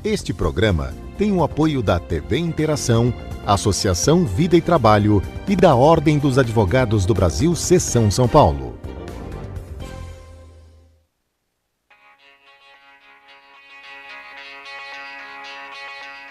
Este programa tem o apoio da TV Interação, Associação Vida e Trabalho e da Ordem dos Advogados do Brasil, Seção São Paulo.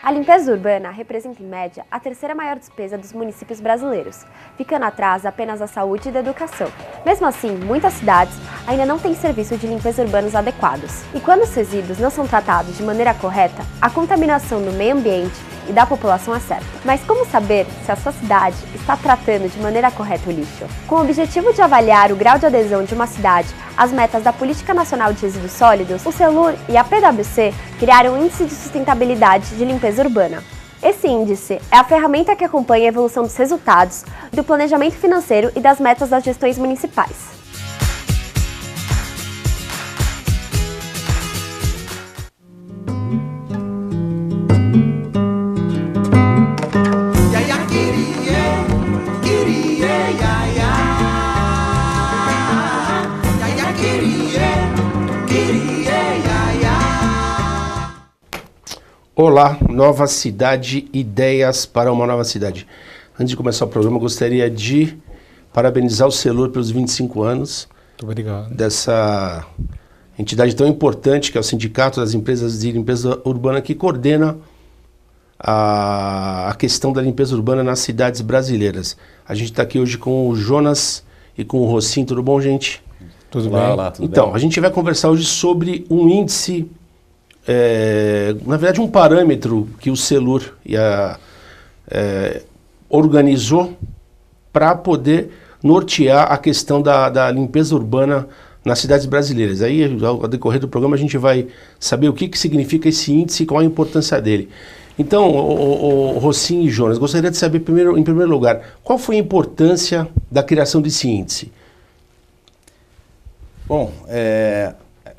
A limpeza urbana representa, em média, a terceira maior despesa dos municípios brasileiros, ficando atrás apenas da saúde e da educação. Mesmo assim, muitas cidades ainda não têm serviço de limpeza urbanos adequados. E quando os resíduos não são tratados de maneira correta, a contaminação do meio ambiente e da população é certa. Mas como saber se a sua cidade está tratando de maneira correta o lixo? Com o objetivo de avaliar o grau de adesão de uma cidade às metas da Política Nacional de Resíduos Sólidos, o CELUR e a PwC criaram o Índice de Sustentabilidade de Limpeza Urbana. Esse índice é a ferramenta que acompanha a evolução dos resultados, do planejamento financeiro e das metas das gestões municipais. Olá, nova cidade, ideias para uma nova cidade. Antes de começar o programa, eu gostaria de parabenizar o CELUR pelos 25 anos. Muito obrigado. Dessa entidade tão importante que é o Sindicato das Empresas de Limpeza Urbana, que coordena a questão da limpeza urbana nas cidades brasileiras. A gente está aqui hoje com o Jonas e com o Rossim. Tudo bom, gente? Tudo bem? Olá, tudo bem? A gente vai conversar hoje sobre um índice, na verdade um parâmetro que o CELUR organizou para poder nortear a questão da limpeza urbana nas cidades brasileiras. Aí, ao decorrer do programa, a gente vai saber o que significa esse índice e qual a importância dele. Então, o Rossim e Jonas, gostaria de saber, em primeiro lugar, qual foi a importância da criação desse índice? Bom,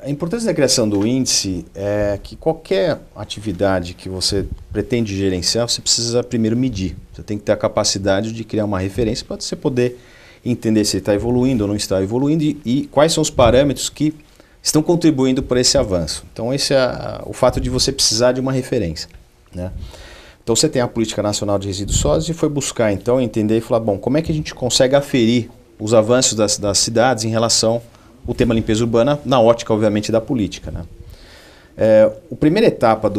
a importância da criação do índice é que qualquer atividade que você pretende gerenciar, você precisa primeiro medir. Você tem que ter a capacidade de criar uma referência para você poder entender se está evoluindo ou não está evoluindo e quais são os parâmetros que estão contribuindo para esse avanço. Então esse é o fato de você precisar de uma referência, né? Então você tem a Política Nacional de Resíduos Sólidos e foi buscar então entender e falar, bom, como é que a gente consegue aferir os avanços das cidades em relação o tema limpeza urbana, na ótica, obviamente, da política, né? A primeira etapa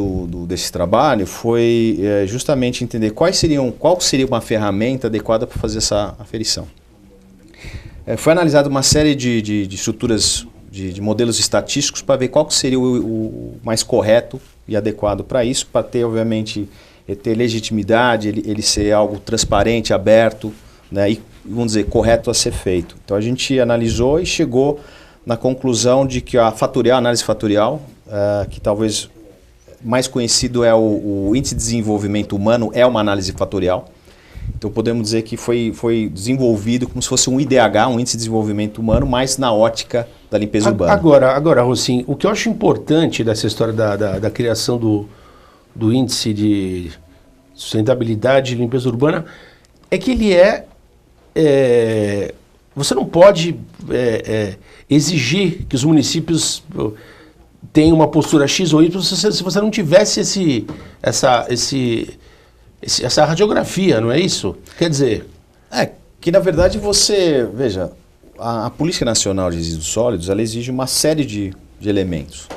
desse trabalho foi justamente entender qual seria uma ferramenta adequada para fazer essa aferição. Foi analisada uma série de estruturas, de modelos estatísticos para ver qual seria o mais correto e adequado para isso, para ter, obviamente, ter legitimidade, ele ser algo transparente, aberto, né, e, vamos dizer, correto a ser feito. Então a gente analisou e chegou na conclusão de que a análise fatorial, que talvez mais conhecido é o Índice de Desenvolvimento Humano, é uma análise fatorial. Então podemos dizer que foi desenvolvido como se fosse um IDH, um Índice de Desenvolvimento Humano, mas na ótica da limpeza urbana. Agora, Rossim, o que eu acho importante dessa história da criação do Índice de Sustentabilidade e Limpeza Urbana é que ele você não pode exigir que os municípios tenham uma postura X ou Y se você não tivesse essa radiografia, não é isso? Quer dizer... que na verdade veja, a Política Nacional de Resíduos Sólidos, ela exige uma série de elementos.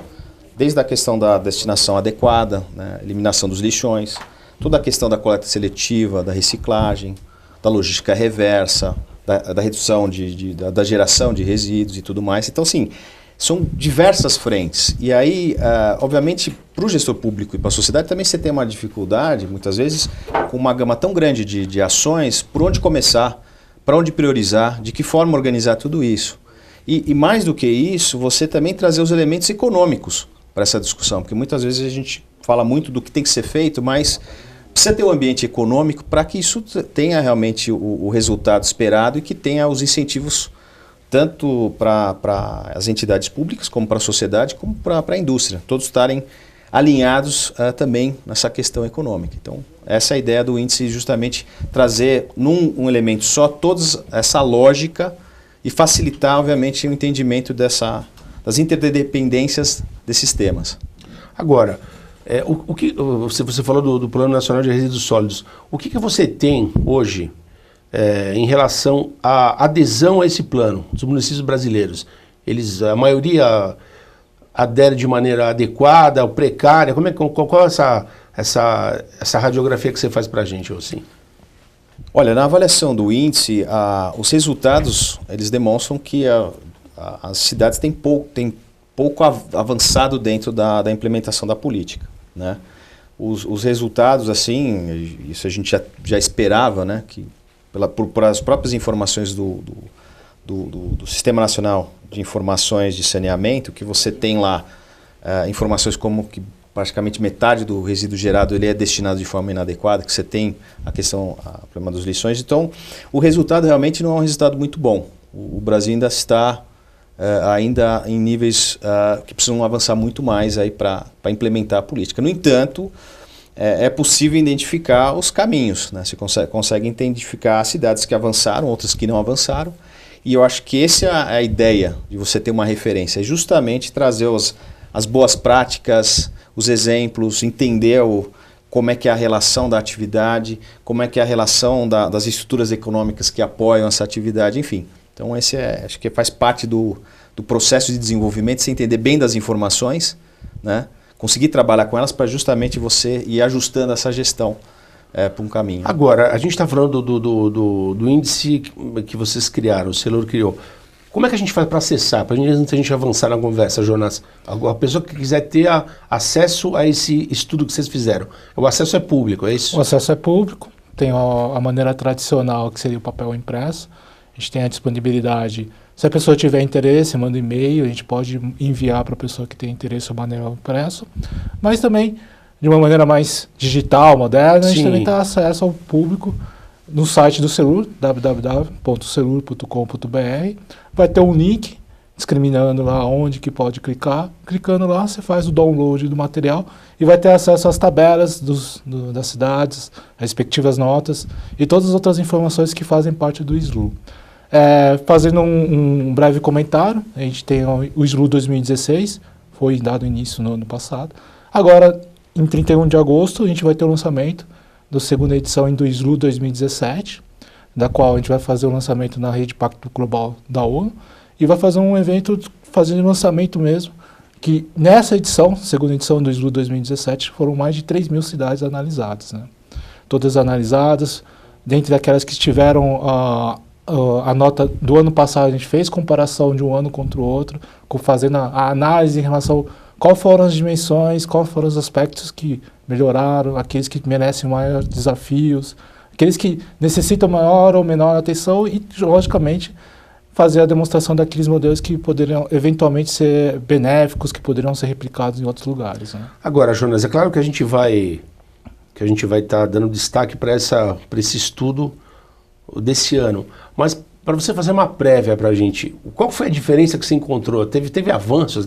Desde a questão da destinação adequada, né, eliminação dos lixões, toda a questão da coleta seletiva, da reciclagem, da logística reversa, da redução da geração de resíduos e tudo mais. Então, assim, são diversas frentes. E aí, obviamente, para o gestor público e para a sociedade também você tem uma dificuldade, muitas vezes, com uma gama tão grande de ações, por onde começar, para onde priorizar, de que forma organizar tudo isso. E mais do que isso, você também trazer os elementos econômicos para essa discussão, porque muitas vezes a gente fala muito do que tem que ser feito, mas precisa ter um ambiente econômico para que isso tenha realmente o resultado esperado e que tenha os incentivos tanto para as entidades públicas, como para a sociedade, como para a indústria. Todos estarem alinhados também nessa questão econômica. Então, essa é a ideia do índice, justamente trazer num elemento só toda essa lógica e facilitar, obviamente, o entendimento das interdependências desses temas. Agora, Você falou do Plano Nacional de Resíduos Sólidos. O que você tem hoje em relação à adesão a esse plano dos municípios brasileiros? A maioria adere de maneira adequada, precária? Qual é essa radiografia que você faz para a gente, assim? Olha, na avaliação do índice, os resultados eles demonstram que as cidades têm pouco avançado dentro da implementação da política, né? Os resultados, assim, isso a gente já esperava, né? Que por as próprias informações do Sistema Nacional de Informações de Saneamento, que você tem lá informações como que praticamente metade do resíduo gerado ele é destinado de forma inadequada, que você tem o problema dos lixões. Então, o resultado realmente não é um resultado muito bom. O Brasil ainda está ainda em níveis que precisam avançar muito mais para implementar a política. No entanto, é possível identificar os caminhos, né? Você consegue identificar cidades que avançaram, outras que não avançaram. E eu acho que essa é a ideia de você ter uma referência, é justamente trazer as boas práticas, os exemplos, entender como é que é a relação da atividade, como é que é a relação das estruturas econômicas que apoiam essa atividade, enfim. Então acho que faz parte do processo de desenvolvimento, você entender bem das informações, né? Conseguir trabalhar com elas para justamente você ir ajustando essa gestão para um caminho. Agora, a gente está falando do índice que vocês criaram, o Celur criou. Como é que a gente faz para acessar, para a gente avançar na conversa, Jonas? A pessoa que quiser ter acesso a esse estudo que vocês fizeram, o acesso é público, é isso? O acesso é público, tem a maneira tradicional, que seria o papel impresso. A gente tem a disponibilidade. Se a pessoa tiver interesse, manda e-mail, a gente pode enviar para a pessoa que tem interesse o manual impresso. Mas também, de uma maneira mais digital, moderna, a gente também dá acesso ao público no site do Celur, www.celur.com.br. Vai ter um link discriminando lá onde que pode clicar. Clicando lá, você faz o download do material e vai ter acesso às tabelas das cidades, as respectivas notas e todas as outras informações que fazem parte do SLU. Fazendo um breve comentário, a gente tem o SLU 2016, foi dado início no ano passado. Agora, em 31 de agosto, a gente vai ter o lançamento da segunda edição do SLU 2017, da qual a gente vai fazer o lançamento na Rede Pacto Global da ONU, e vai fazer um evento fazendo lançamento mesmo, que nessa edição, segunda edição do SLU 2017, foram mais de 3.000 cidades analisadas, né? Todas analisadas, dentre aquelas que tiveram a nota do ano passado, a gente fez comparação de um ano contra o outro, fazendo a análise em relação a quais foram as dimensões, quais foram os aspectos que melhoraram, aqueles que merecem maiores desafios, aqueles que necessitam maior ou menor atenção e, logicamente, fazer a demonstração daqueles modelos que poderiam eventualmente ser benéficos, que poderiam ser replicados em outros lugares, né? Agora, Jonas, é claro que a gente vai estar dando destaque para esse estudo desse ano, mas para você fazer uma prévia para a gente, qual foi a diferença que você encontrou? Teve avanços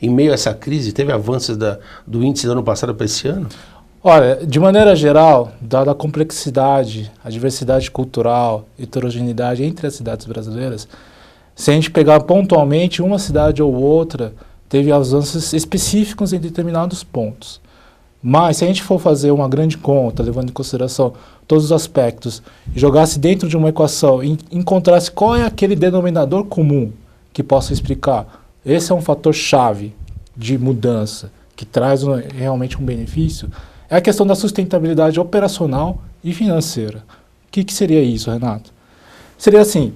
em meio a essa crise? Teve avanços do índice do ano passado para esse ano? Olha, de maneira geral, dada a complexidade, a diversidade cultural, heterogeneidade entre as cidades brasileiras, se a gente pegar pontualmente uma cidade ou outra, teve avanços específicos em determinados pontos. Mas se a gente for fazer uma grande conta, levando em consideração todos os aspectos, e jogasse dentro de uma equação e encontrasse qual é aquele denominador comum que possa explicar, esse é um fator chave de mudança, que traz realmente um benefício, é a questão da sustentabilidade operacional e financeira. O que seria isso, Renato? Seria assim,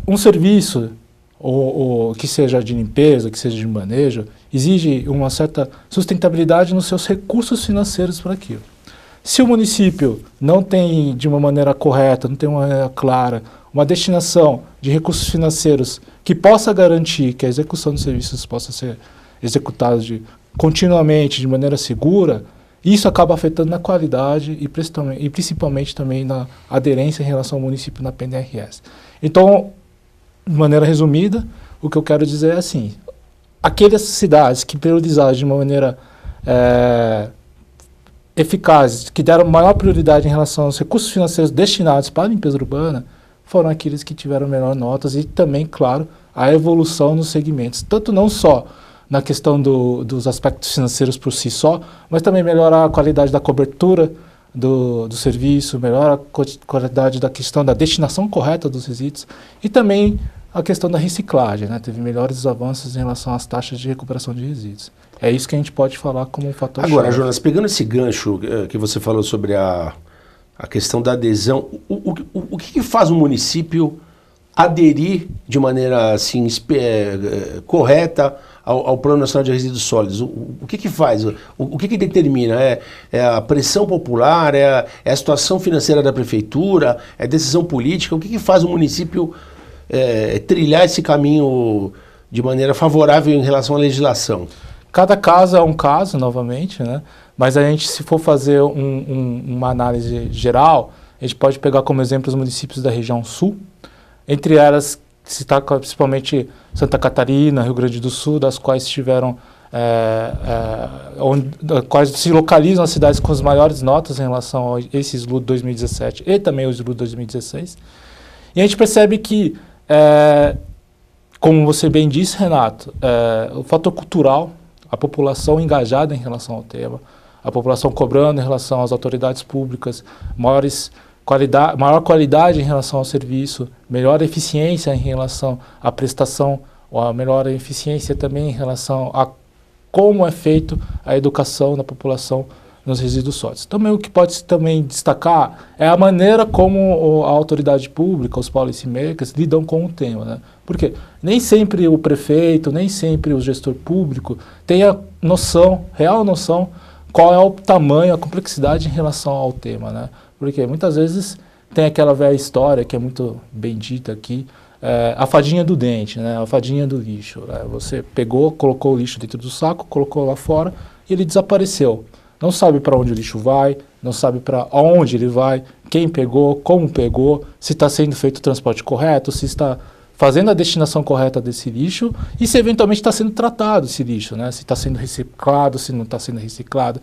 um serviço ou que seja de limpeza, que seja de manejo, exige uma certa sustentabilidade nos seus recursos financeiros para aquilo. Se o município não tem, de uma maneira correta, não tem uma maneira clara, uma destinação de recursos financeiros que possa garantir que a execução dos serviços possa ser executada continuamente, de maneira segura, isso acaba afetando na qualidade e principalmente também na aderência em relação ao município na PNRS. Então, de maneira resumida, o que eu quero dizer é assim, aquelas cidades que priorizaram de uma maneira eficaz, que deram maior prioridade em relação aos recursos financeiros destinados para a limpeza urbana, foram aqueles que tiveram melhor notas e também, claro, a evolução nos segmentos, tanto não só na questão dos aspectos financeiros por si só, mas também melhorar a qualidade da cobertura do serviço, melhorar a qualidade da questão da destinação correta dos resíduos e também a questão da reciclagem, né? Teve melhores avanços em relação às taxas de recuperação de resíduos. É isso que a gente pode falar como um fator Agora, chave. Jonas, pegando esse gancho que você falou sobre a questão da adesão, o que faz um município aderir de maneira assim, correta ao Plano Nacional de Resíduos Sólidos? O que faz? O que determina? É a pressão popular? É a situação financeira da prefeitura? É decisão política? O que faz o município trilhar esse caminho de maneira favorável em relação à legislação? Cada caso é um caso, novamente, né? Mas a gente, se for fazer uma análise geral, a gente pode pegar como exemplo os municípios da região sul, entre elas se está principalmente Santa Catarina, Rio Grande do Sul, das quais tiveram, quais se localizam as cidades com as maiores notas em relação a esse SLU 2017 e também o SLU 2016. E a gente percebe que, como você bem disse, Renato, o fator cultural, a população engajada em relação ao tema, a população cobrando em relação às autoridades públicas, maior qualidade em relação ao serviço, melhor eficiência em relação à prestação, ou a melhor eficiência também em relação a como é feito a educação da população nos resíduos sólidos. Também o que pode também destacar é a maneira como a autoridade pública, os policymakers, lidam com o tema, né? Porque nem sempre o prefeito, nem sempre o gestor público tem a noção, real noção, qual é o tamanho, a complexidade em relação ao tema, né? Porque muitas vezes tem aquela velha história que é muito bem dita aqui, a fadinha do dente, né? A fadinha do lixo. Você pegou, colocou o lixo dentro do saco, colocou lá fora e ele desapareceu. Não sabe para onde o lixo vai, não sabe para onde ele vai, quem pegou, como pegou, se está sendo feito o transporte correto, se está fazendo a destinação correta desse lixo e se eventualmente está sendo tratado esse lixo, né? Se está sendo reciclado, se não está sendo reciclado.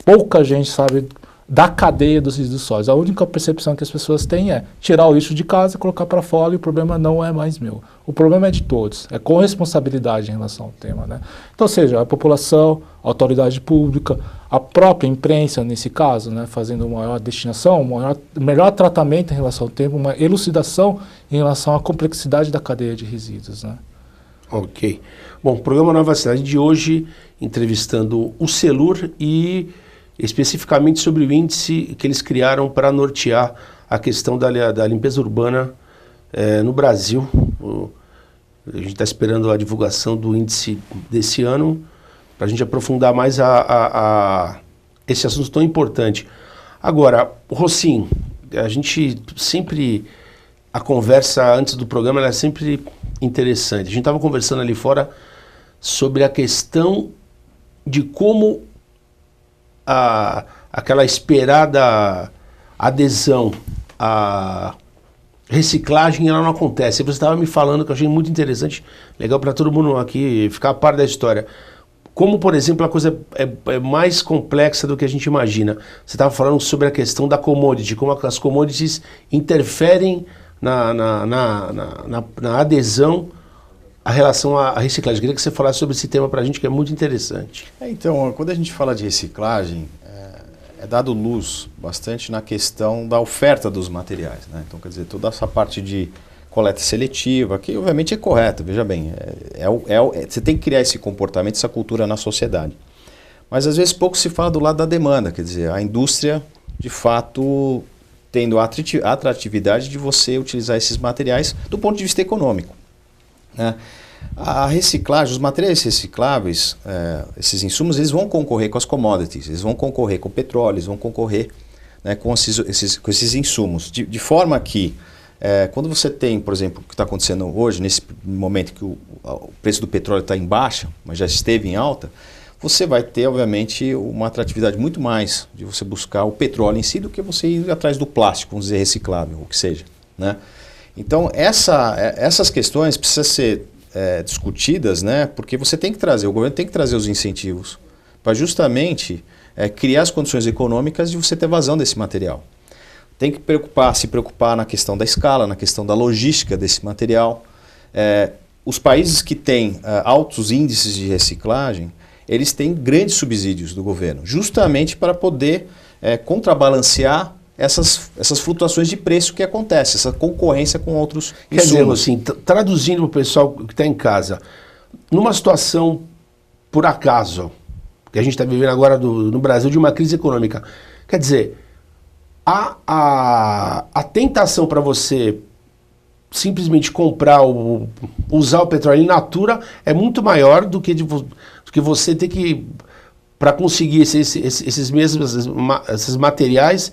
Pouca gente sabe da cadeia dos resíduos sólidos. A única percepção que as pessoas têm é tirar o lixo de casa, colocar para fora e o problema não é mais meu. O problema é de todos, é corresponsabilidade em relação ao tema, né? Então, seja a população, a autoridade pública, a própria imprensa, nesse caso, né, fazendo uma maior destinação, melhor tratamento em relação ao tema, uma elucidação em relação à complexidade da cadeia de resíduos, né? Ok. Bom, programa Nova Cidade de hoje, entrevistando o Celur e especificamente sobre o índice que eles criaram para nortear a questão da limpeza urbana no Brasil. A gente está esperando a divulgação do índice desse ano para a gente aprofundar mais esse assunto tão importante. Agora, Rocim, a gente sempre, a conversa antes do programa ela é sempre interessante. A gente estava conversando ali fora sobre a questão de como aquela esperada adesão à reciclagem ela não acontece. Você estava me falando, que eu achei muito interessante, legal para todo mundo aqui ficar a par da história. Como, por exemplo, a coisa é mais complexa do que a gente imagina. Você estava falando sobre a questão da commodity, como as commodities interferem na adesão a relação à reciclagem. Eu queria que você falasse sobre esse tema para a gente, que é muito interessante. Então, quando a gente fala de reciclagem, é dado luz bastante na questão da oferta dos materiais, né? Então, quer dizer, toda essa parte de coleta seletiva, que obviamente é correta, veja bem, você tem que criar esse comportamento, essa cultura na sociedade. Mas às vezes pouco se fala do lado da demanda, quer dizer, a indústria, de fato, tendo a atratividade de você utilizar esses materiais do ponto de vista econômico, né? A reciclagem, os materiais recicláveis, esses insumos, eles vão concorrer com as commodities, eles vão concorrer com o petróleo, eles vão concorrer, né, com esses insumos, de forma que, quando você tem, por exemplo, o que está acontecendo hoje, nesse momento que o preço do petróleo está em baixa, mas já esteve em alta, você vai ter, obviamente, uma atratividade muito mais de você buscar o petróleo em si do que você ir atrás do plástico, vamos dizer, reciclável, o que seja, né? Então, essas questões precisam ser discutidas, né? Porque você tem que trazer, o governo tem que trazer os incentivos para justamente criar as condições econômicas de você ter vazão desse material. Tem que se preocupar na questão da escala, na questão da logística desse material. os países que têm altos índices de reciclagem, eles têm grandes subsídios do governo, justamente para poder contrabalancear essas flutuações de preço que acontecem, essa concorrência com outros Quer dizer, insumos. assim, traduzindo para o pessoal que está em casa, numa situação, por acaso, que a gente está vivendo agora no Brasil, de uma crise econômica, quer dizer, a tentação para você simplesmente comprar, usar o petróleo in natura é muito maior do que você ter que, para conseguir esses materiais,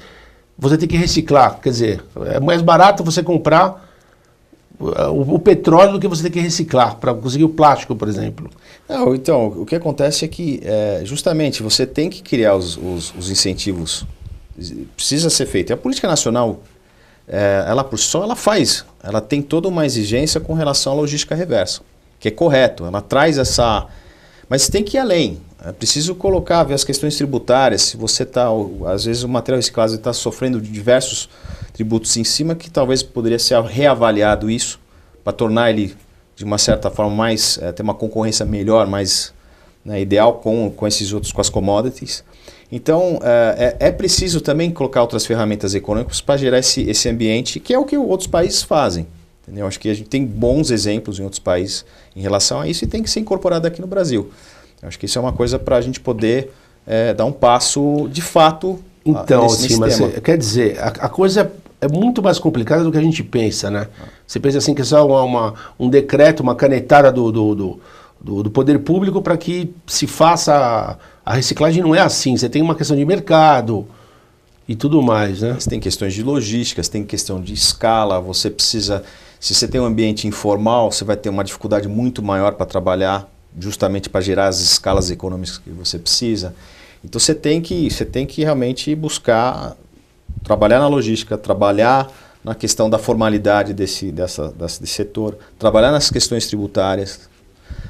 você tem que reciclar. Quer dizer, é mais barato você comprar o petróleo do que você tem que reciclar para conseguir o plástico, por exemplo. Não, então, o que acontece é que justamente você tem que criar os incentivos. Precisa ser feito. E a política nacional, ela por si só, ela tem toda uma exigência com relação à logística reversa, que é correto. Ela traz essa... Mas tem que ir além. É preciso ver as questões tributárias. Se você está, às vezes o material reciclado está sofrendo de diversos tributos em cima, que talvez poderia ser reavaliado isso, para tornar ele, de uma certa forma, mais ter uma concorrência melhor, mais ideal com as commodities. Então, é preciso também colocar outras ferramentas econômicas para gerar esse ambiente, que é o que outros países fazem. Entendeu? Acho que a gente tem bons exemplos em outros países em relação a isso e tem que ser incorporado aqui no Brasil. Acho que isso é uma coisa para a gente poder dar um passo de fato nesse sim, mas tema. quer dizer, a coisa é muito mais complicada do que a gente pensa, né? Você pensa assim que é só um decreto, uma canetada do poder público para que se faça a reciclagem. Não é assim, você tem uma questão de mercado e tudo mais, né? Você tem questões de logística, você tem questão de escala, você precisa... Se você tem um ambiente informal, você vai ter uma dificuldade muito maior para trabalhar, justamente para gerar as escalas econômicas que você precisa. Então você tem que realmente buscar trabalhar na logística, trabalhar na questão da formalidade desse setor, trabalhar nas questões tributárias,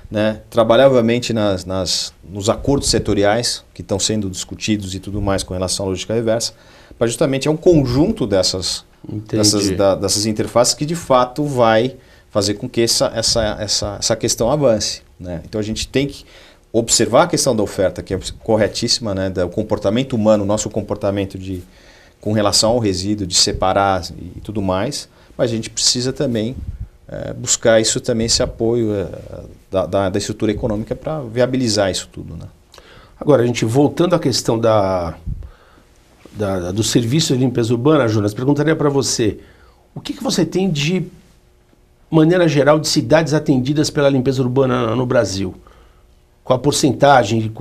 né? Trabalhar obviamente nos acordos setoriais que estão sendo discutidos e tudo mais com relação à logística reversa, para justamente um conjunto dessas interfaces que de fato vai fazer com que essa questão avance, né? Então a gente tem que observar a questão da oferta, que é corretíssima, né? Do comportamento humano, nosso comportamento com relação ao resíduo, de separar e tudo mais, mas a gente precisa também buscar isso também, esse apoio da estrutura econômica para viabilizar isso tudo, né? Agora, a gente voltando à questão do serviço de limpeza urbana, Jonas, perguntaria para você, o que você tem de maneira geral de cidades atendidas pela limpeza urbana no Brasil? Qual a porcentagem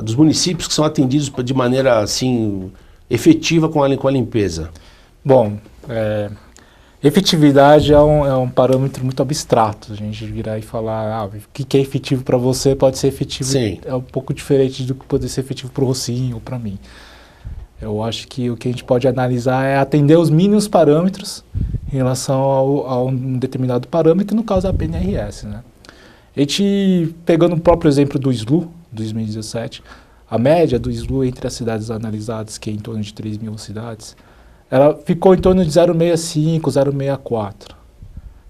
dos municípios que são atendidos de maneira assim efetiva com a limpeza? Bom, efetividade é um parâmetro muito abstrato. A gente virar e falar o que é efetivo para você pode ser efetivo. Sim. É um pouco diferente do que pode ser efetivo para o Rocinho ou para mim. Eu acho que o que a gente pode analisar é atender os mínimos parâmetros em relação a um determinado parâmetro, no caso da PNRS, né? A gente, pegando o próprio exemplo do SLU, 2017, a média do SLU entre as cidades analisadas, que é em torno de 3 mil cidades, ela ficou em torno de 0,65, 0,64.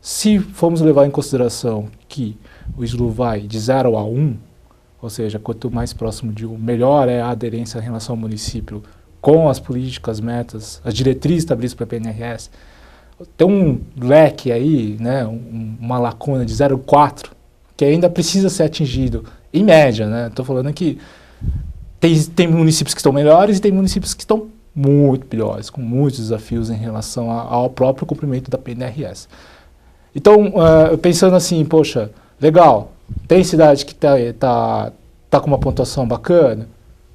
Se formos levar em consideração que o SLU vai de 0 a 1, ou seja, quanto mais próximo de 1, melhor é a aderência em relação ao município com as políticas, metas, as diretrizes estabelecidas para a PNRS, tem um leque aí, né, uma lacuna de 0,4, que ainda precisa ser atingido, em média, né? Estou falando que tem municípios que estão melhores e tem municípios que estão muito piores, com muitos desafios em relação ao próprio cumprimento da PNRS. Então, pensando assim, poxa, legal, tem cidade que tá com uma pontuação bacana?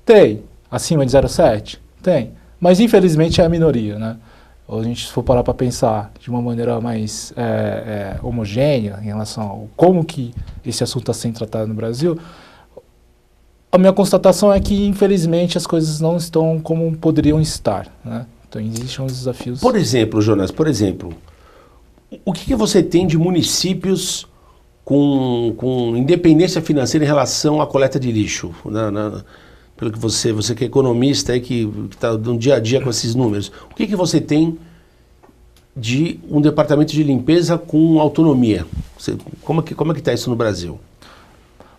Tem. Acima de 0,7? Tem. Mas, infelizmente, é a minoria, né? Ou a gente for parar para pensar de uma maneira mais homogênea em relação a como que esse assunto está sendo tratado no Brasil, a minha constatação é que, infelizmente, as coisas não estão como poderiam estar, né? Então, existem uns desafios... Por exemplo, Jonas, o que você tem de municípios com independência financeira em relação à coleta de lixo? Pelo que você que é economista aí, que está no dia a dia com esses números, o que você tem de um departamento de limpeza com autonomia? Como é que está isso no Brasil?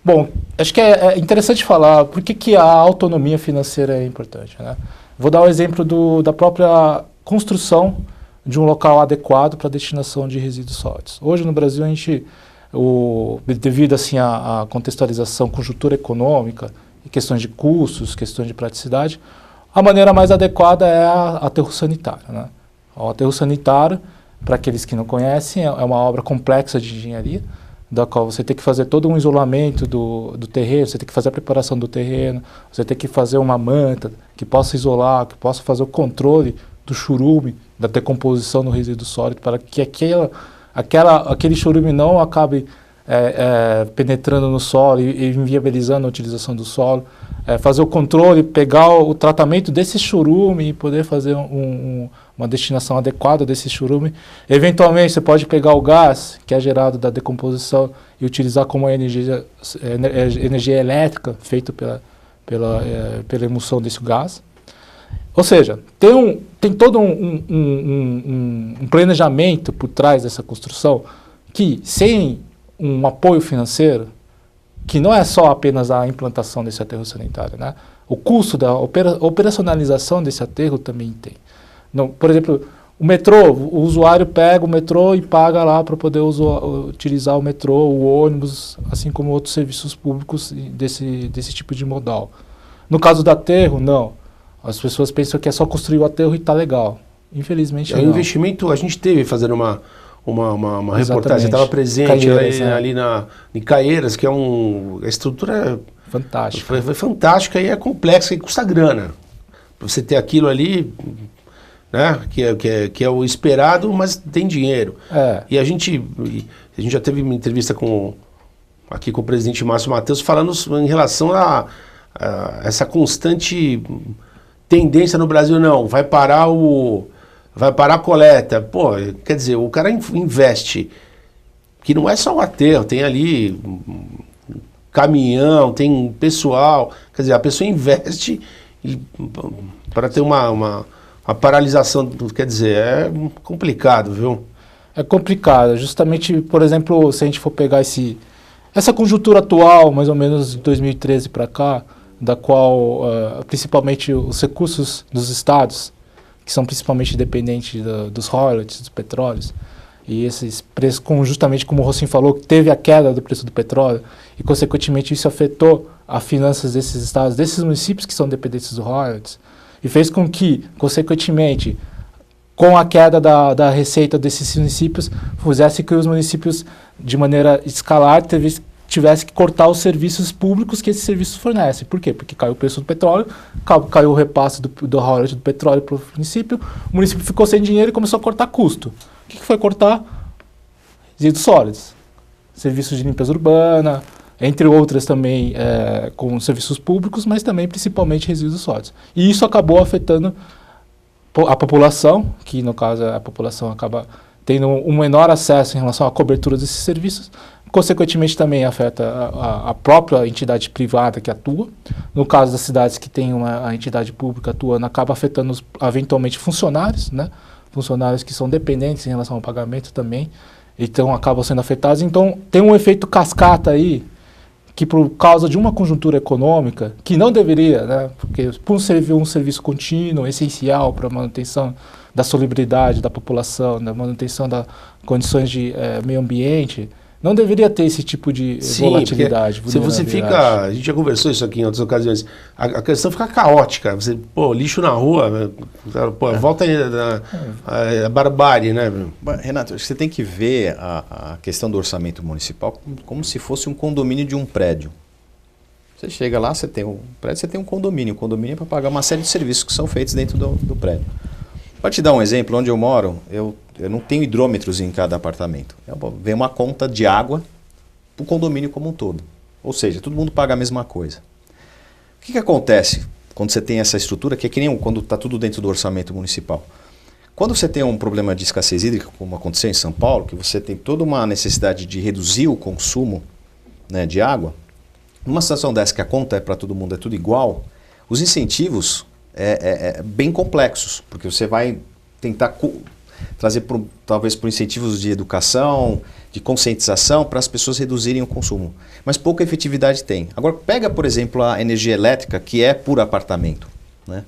Bom, acho que é interessante falar por que a autonomia financeira é importante, né? Vou dar o exemplo da própria construção de um local adequado para a destinação de resíduos sólidos. Hoje no Brasil a gente, devido assim à contextualização, conjuntura econômica, e questões de custos, questões de praticidade, a maneira mais adequada é aterro sanitário, né? O aterro sanitário, para aqueles que não conhecem, é uma obra complexa de engenharia, da qual você tem que fazer todo um isolamento do terreno, você tem que fazer a preparação do terreno, você tem que fazer uma manta que possa isolar, que possa fazer o controle do churume, da decomposição no resíduo sólido, para que aquele churume não acabe penetrando no solo e inviabilizando a utilização do solo, fazer o controle, pegar o tratamento desse churume e poder fazer uma destinação adequada desse churume. Eventualmente você pode pegar o gás que é gerado da decomposição e utilizar como energia elétrica feita pela emulsão desse gás. Ou seja, tem todo um planejamento por trás dessa construção que, sem um apoio financeiro, que não é só apenas a implantação desse aterro sanitário, né? O custo da operacionalização desse aterro também tem. Não, por exemplo, o metrô, o usuário pega o metrô e paga lá para poder utilizar o metrô, o ônibus, assim como outros serviços públicos desse tipo de modal. No caso do aterro, não. As pessoas pensam que é só construir o aterro e está legal. Infelizmente não. O investimento, a gente teve fazendo uma reportagem, estava presente Caieiras, ali em Caieiras, que é a estrutura fantástica. Foi fantástica e é complexa e custa grana. Para você ter aquilo ali, né, que é o esperado, mas tem dinheiro. E a gente já teve uma entrevista aqui com o presidente Márcio Mateus falando em relação a essa constante tendência no Brasil, não, vai parar a coleta. Pô, quer dizer, o cara investe, que não é só o aterro, tem ali caminhão, tem pessoal, quer dizer, a pessoa investe para ter uma paralisação, quer dizer, é complicado, viu? É complicado, justamente, por exemplo, se a gente for pegar essa conjuntura atual, mais ou menos de 2013 para cá, da qual principalmente os recursos dos estados, que são principalmente dependentes dos royalties, dos petróleos, e esses preços, justamente como o Rossin falou, teve a queda do preço do petróleo, e consequentemente isso afetou as finanças desses estados, desses municípios que são dependentes dos royalties, e fez com que, consequentemente, com a queda da receita desses municípios, fizesse que os municípios, de maneira escalar, tivesse que cortar os serviços públicos que esses serviços fornecem. Por quê? Porque caiu o preço do petróleo, caiu o repasse do royalties do petróleo para o município ficou sem dinheiro e começou a cortar custo. O que foi cortar? Resíduos sólidos. Serviços de limpeza urbana, entre outras também com serviços públicos, mas também principalmente resíduos sólidos. E isso acabou afetando a população, que no caso a população acaba tendo um menor acesso em relação à cobertura desses serviços, consequentemente também afeta a própria entidade privada que atua. No caso das cidades que tem a entidade pública atuando, acaba afetando eventualmente funcionários, né? Funcionários que são dependentes em relação ao pagamento também, então acabam sendo afetados. Então tem um efeito cascata aí, que por causa de uma conjuntura econômica, que não deveria, né? Porque por um serviço contínuo, essencial para a manutenção da solubilidade da população, da manutenção das condições de meio ambiente, não deveria ter esse tipo de volatilidade. Se você fica, a gente já conversou isso aqui em outras ocasiões, a questão fica caótica. Você, lixo na rua, volta a barbárie, né? Renato, você tem que ver a questão do orçamento municipal como se fosse um condomínio de um prédio. Você chega lá, você tem um prédio, você tem um condomínio. O condomínio é para pagar uma série de serviços que são feitos dentro do prédio. Para te dar um exemplo, onde eu moro, eu não tenho hidrômetros em cada apartamento. Vem uma conta de água para o condomínio como um todo. Ou seja, todo mundo paga a mesma coisa. O que acontece quando você tem essa estrutura, que é que nem quando está tudo dentro do orçamento municipal? Quando você tem um problema de escassez hídrica, como aconteceu em São Paulo, que você tem toda uma necessidade de reduzir o consumo, né, de água, numa situação dessa que a conta é para todo mundo, é tudo igual, os incentivos bem complexos, porque você vai tentar trazer talvez por incentivos de educação, de conscientização, para as pessoas reduzirem o consumo. Mas pouca efetividade tem. Agora, pega, por exemplo, a energia elétrica, que é por apartamento, né?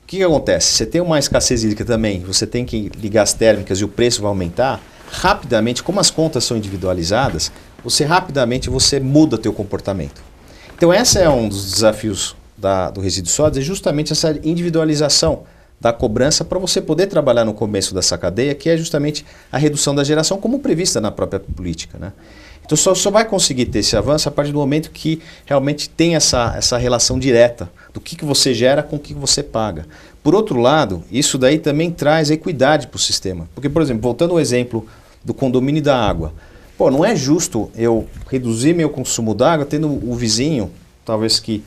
O que acontece? Você tem uma escassez hídrica também, você tem que ligar as térmicas e o preço vai aumentar, rapidamente, como as contas são individualizadas, você muda teu comportamento. Então esse é um dos desafios do resíduos sólidos, é justamente essa individualização da cobrança para você poder trabalhar no começo dessa cadeia, que é justamente a redução da geração, como prevista na própria política, né? Então só vai conseguir ter esse avanço a partir do momento que realmente tem essa relação direta do que você gera com o que você paga. Por outro lado, isso daí também traz equidade para o sistema. Porque, por exemplo, voltando ao exemplo do condomínio da água, não é justo eu reduzir meu consumo d'água tendo o vizinho, talvez que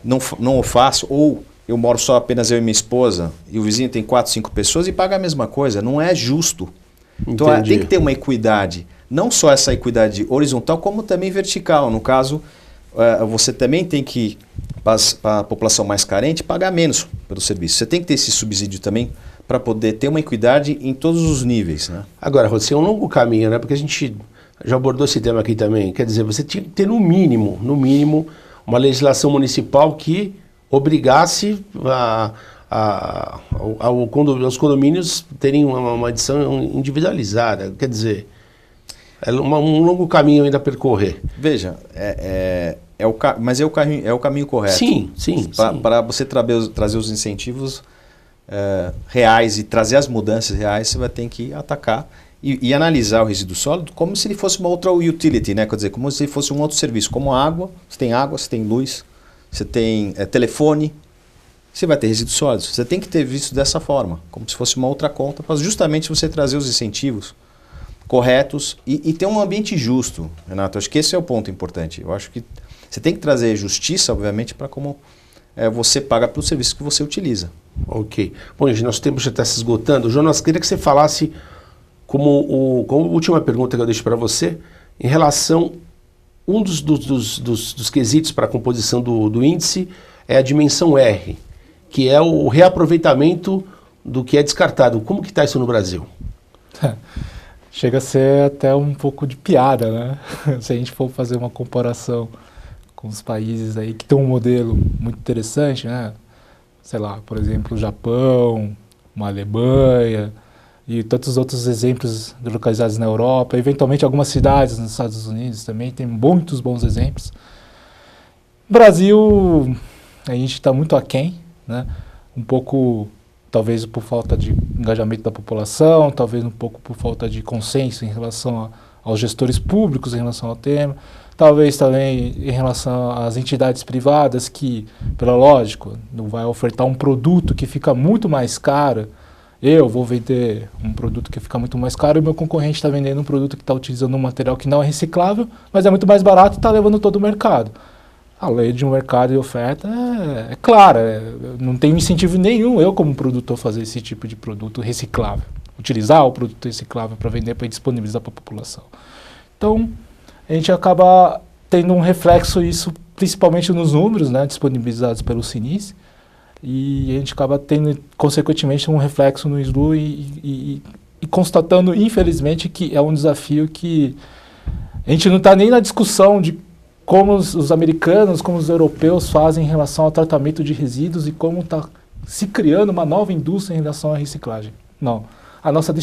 não o faça, ou eu moro só apenas eu e minha esposa, e o vizinho tem 4, 5 pessoas e paga a mesma coisa. Não é justo. Então tem que ter uma equidade. Não só essa equidade horizontal, como também vertical. No caso, você também tem que, para a população mais carente, pagar menos pelo serviço. Você tem que ter esse subsídio também para poder ter uma equidade em todos os níveis, né? Agora, Rossi, é um longo caminho, né? Porque a gente já abordou esse tema aqui também. Quer dizer, você tinha que ter no mínimo, uma legislação municipal que obrigasse os condomínios terem uma edição individualizada. Quer dizer, é um longo caminho ainda a percorrer. Veja, mas é o caminho correto. Sim. Para você trazer os incentivos reais e trazer as mudanças reais, você vai ter que atacar e analisar o resíduo sólido como se ele fosse uma outra utility, né? Quer dizer, como se ele fosse um outro serviço, como água, você tem luz, você tem telefone, você vai ter resíduos sólidos. Você tem que ter visto dessa forma, como se fosse uma outra conta, para justamente você trazer os incentivos corretos e ter um ambiente justo, Renato. Acho que esse é o ponto importante. Eu acho que você tem que trazer justiça, obviamente, para como você paga pelo serviço que você utiliza. Ok. Bom, gente, nosso tempo já está se esgotando. Jonas, queria que você falasse como última pergunta que eu deixo para você, em relação, um dos quesitos para a composição do índice é a dimensão R, que é o reaproveitamento do que é descartado. Como que está isso no Brasil? Chega a ser até um pouco de piada, né? Se a gente for fazer uma comparação com os países aí que tem um modelo muito interessante, né? Sei lá, por exemplo, o Japão, uma Alemanha e tantos outros exemplos localizados na Europa, eventualmente algumas cidades nos Estados Unidos também, tem muitos bons exemplos. Brasil, a gente está muito aquém, né? Um pouco, talvez por falta de engajamento da população, talvez um pouco por falta de consenso em relação aos gestores públicos em relação ao tema, talvez também em relação às entidades privadas que, pela lógica, não vai ofertar um produto que fica muito mais caro. Eu vou vender um produto que fica muito mais caro e o meu concorrente está vendendo um produto que está utilizando um material que não é reciclável, mas é muito mais barato e está levando todo o mercado. A lei de um mercado e oferta é clara, não tem incentivo nenhum eu como produtor fazer esse tipo de produto reciclável, utilizar o produto reciclável para vender, para disponibilizar para a população. Então, a gente acaba tendo um reflexo isso principalmente nos números, né, disponibilizados pelo Sinis, e a gente acaba tendo, consequentemente, um reflexo no SLU e constatando, infelizmente, que é um desafio que a gente não está nem na discussão de como os americanos, como os europeus fazem em relação ao tratamento de resíduos e como está se criando uma nova indústria em relação à reciclagem. Não. A nossa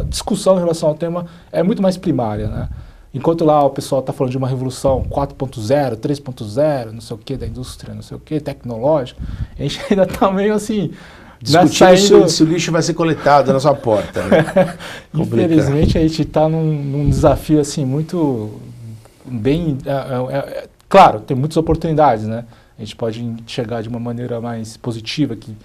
discussão em relação ao tema é muito mais primária, né? Enquanto lá o pessoal está falando de uma revolução 4.0, 3.0, não sei o que, da indústria, não sei o que, tecnológica, a gente ainda está meio assim... Discutindo se o lixo vai ser coletado na sua porta. Né? Infelizmente a gente está num desafio assim muito bem... claro, tem muitas oportunidades, né? A gente pode chegar de uma maneira mais positiva, que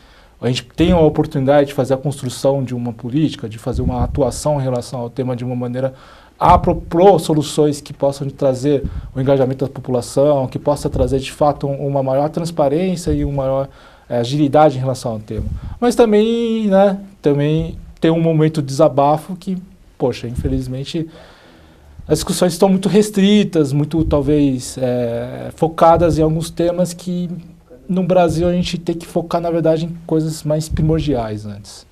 a gente tem a oportunidade de fazer a construção de uma política, de fazer uma atuação em relação ao tema de uma maneira a propor soluções que possam trazer o engajamento da população, que possa trazer de fato uma maior transparência e uma maior agilidade em relação ao tema. Mas também, né, também tem um momento de desabafo que, poxa, infelizmente as discussões estão muito restritas, muito talvez focadas em alguns temas que no Brasil a gente tem que focar na verdade em coisas mais primordiais antes.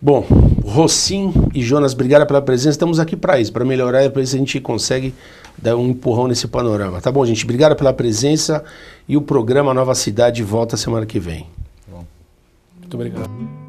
Bom, Rocim e Jonas, obrigado pela presença. Estamos aqui para isso, para melhorar, para ver se a gente consegue dar um empurrão nesse panorama. Tá bom, gente? Obrigado pela presença e o programa Nova Cidade volta semana que vem. Muito obrigado.